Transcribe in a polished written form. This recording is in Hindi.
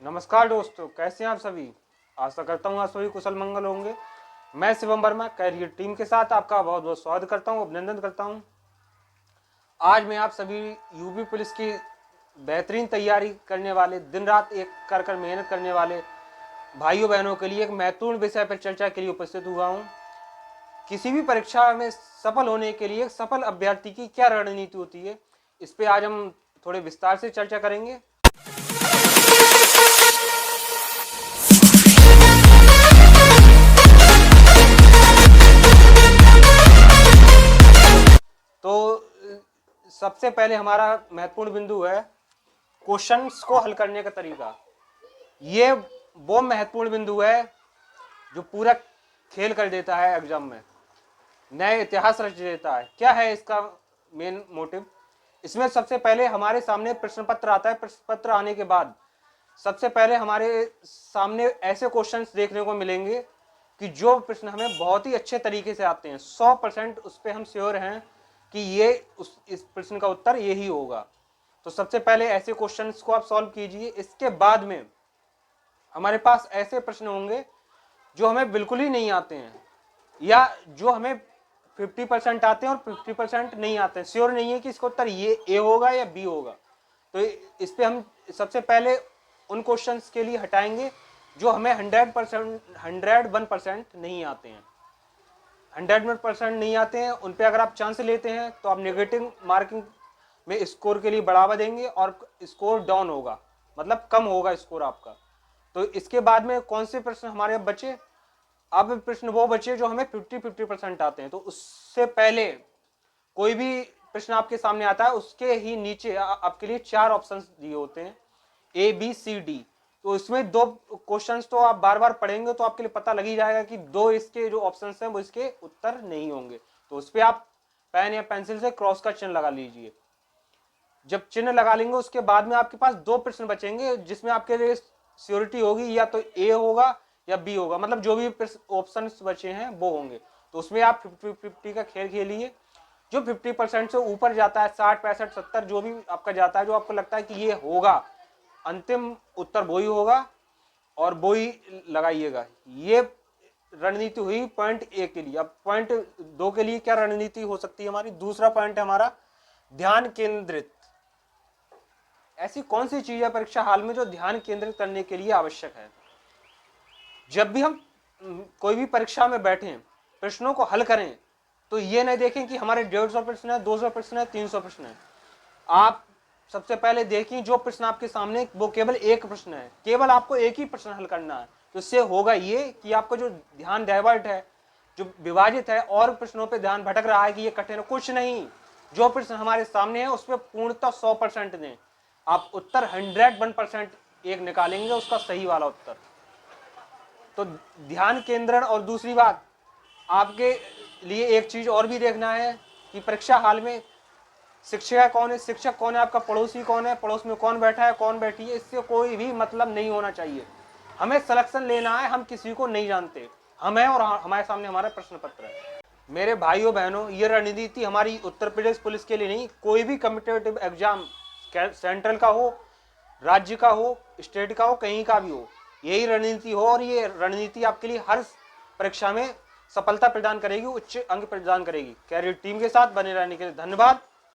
नमस्कार दोस्तों, कैसे हैं आप सभी। आशा करता हूँ आप सभी कुशल मंगल होंगे। मैं शिवम वर्मा कैरियर टीम के साथ आपका बहुत बहुत स्वागत करता हूँ, अभिनंदन करता हूँ। आज मैं आप सभी यूपी पुलिस की बेहतरीन तैयारी करने वाले, दिन रात एक कर मेहनत करने वाले भाइयों बहनों के लिए एक महत्वपूर्ण विषय पर चर्चा के लिए उपस्थित हुआ हूँ। किसी भी परीक्षा में सफल होने के लिए एक सफल अभ्यर्थी की क्या रणनीति होती है, इस पे आज हम थोड़े विस्तार से चर्चा करेंगे। तो सबसे पहले हमारा महत्वपूर्ण बिंदु है क्वेश्चंस को हल करने का तरीका। ये वो महत्वपूर्ण बिंदु है जो पूरा खेल कर देता है एग्जाम में, नए इतिहास रच देता है। क्या है इसका मेन मोटिव? इसमें सबसे पहले हमारे सामने प्रश्न पत्र आता है। प्रश्न पत्र आने के बाद सबसे पहले हमारे सामने ऐसे क्वेश्चंस देखने को मिलेंगे कि जो प्रश्न हमें बहुत ही अच्छे तरीके से आते हैं, 100% उस पर हम श्योर हैं कि ये इस प्रश्न का उत्तर यही होगा। तो सबसे पहले ऐसे क्वेश्चंस को आप सॉल्व कीजिए। इसके बाद में हमारे पास ऐसे प्रश्न होंगे जो हमें बिल्कुल ही नहीं आते हैं, या जो हमें 50% आते हैं और 50% नहीं आते हैं, श्योर नहीं है कि इसका उत्तर ये ए होगा या बी होगा। तो इस पे हम सबसे पहले उन क्वेश्चंस के लिए हटाएंगे जो हमें 101% नहीं आते हैं। 100% नहीं आते हैं, उन पे अगर आप चांस लेते हैं तो आप नेगेटिव मार्किंग में स्कोर के लिए बढ़ावा देंगे और स्कोर डाउन होगा, मतलब कम होगा स्कोर आपका। तो इसके बाद में कौन से प्रश्न हमारे अब बचे? अब प्रश्न वो बचे जो हमें 50% आते हैं। तो उससे पहले कोई भी प्रश्न आपके सामने आता है, उसके ही नीचे आपके लिए 4 ऑप्शंस दिए होते हैं, ए बी सी डी। तो इसमें 2 क्वेश्चंस तो आप बार बार पढ़ेंगे तो आपके लिए पता लग ही जाएगा कि 2 इसके जो ऑप्शंस हैं वो इसके उत्तर नहीं होंगे। तो उस पर आप पेन या पेंसिल से क्रॉस का चिन्ह लगा लीजिए। जब चिन्ह लगा लेंगे उसके बाद में आपके पास 2 प्रश्न बचेंगे जिसमें आपके लिए श्योरिटी होगी, या तो ए होगा या बी होगा, मतलब जो भी ऑप्शन बचे हैं वो होंगे। तो उसमें आप 50-50 का खेल खेलिए। जो 50% से ऊपर जाता है, 60, 65, 70 जो भी आपका जाता है, जो आपको लगता है कि ये होगा, अंतिम उत्तर वो ही होगा और वो ही लगाइएगा। ये रणनीति हुई पॉइंट ए के लिए। अब पॉइंट 2 के लिए क्या रणनीति हो सकती है हमारी? दूसरा पॉइंट है हमारा ध्यान केंद्रित। ऐसी कौन सी चीज है परीक्षा हाल में जो ध्यान केंद्रित करने के लिए आवश्यक है? जब भी हम कोई भी परीक्षा में बैठे, प्रश्नों को हल करें, तो ये नहीं देखें कि हमारे 150 प्रश्न है, 200 प्रश्न है, 300 प्रश्न है। आप सबसे पहले देखें जो प्रश्न आपके सामने वो केवल एक प्रश्न है, केवल आपको एक ही प्रश्न हल करना है। तो इससे होगा ये कि आपका जो ध्यान डाइवर्ट है, जो विभाजित है और प्रश्नों पे ध्यान भटक रहा है कि ये कठिन है, कुछ नहीं। जो प्रश्न हमारे सामने है उस पर पूर्णतः 100% दें। आप उत्तर 101% एक निकालेंगे, उसका सही वाला उत्तर। तो ध्यान केंद्रण। और दूसरी बात, आपके लिए एक चीज और भी देखना है कि परीक्षा हाल में शिक्षक कौन है, शिक्षक कौन है, आपका पड़ोसी कौन है, पड़ोस में कौन बैठा है, कौन बैठी है, इससे कोई भी मतलब नहीं होना चाहिए। हमें सिलेक्शन लेना है, हम किसी को नहीं जानते, हमें और हमारे सामने हमारा प्रश्न पत्र है। मेरे भाइयों बहनों, ये रणनीति हमारी उत्तर प्रदेश पुलिस के लिए नहीं, कोई भी कॉम्पिटिटिव एग्जाम, सेंट्रल का हो, राज्य का हो, स्टेट का हो, कहीं का भी हो, यही रणनीति हो। और ये रणनीति आपके लिए हर परीक्षा में सफलता प्रदान करेगी, उच्च अंक प्रदान करेगी। कैरियर टीम के साथ बने रहने के लिए धन्यवाद।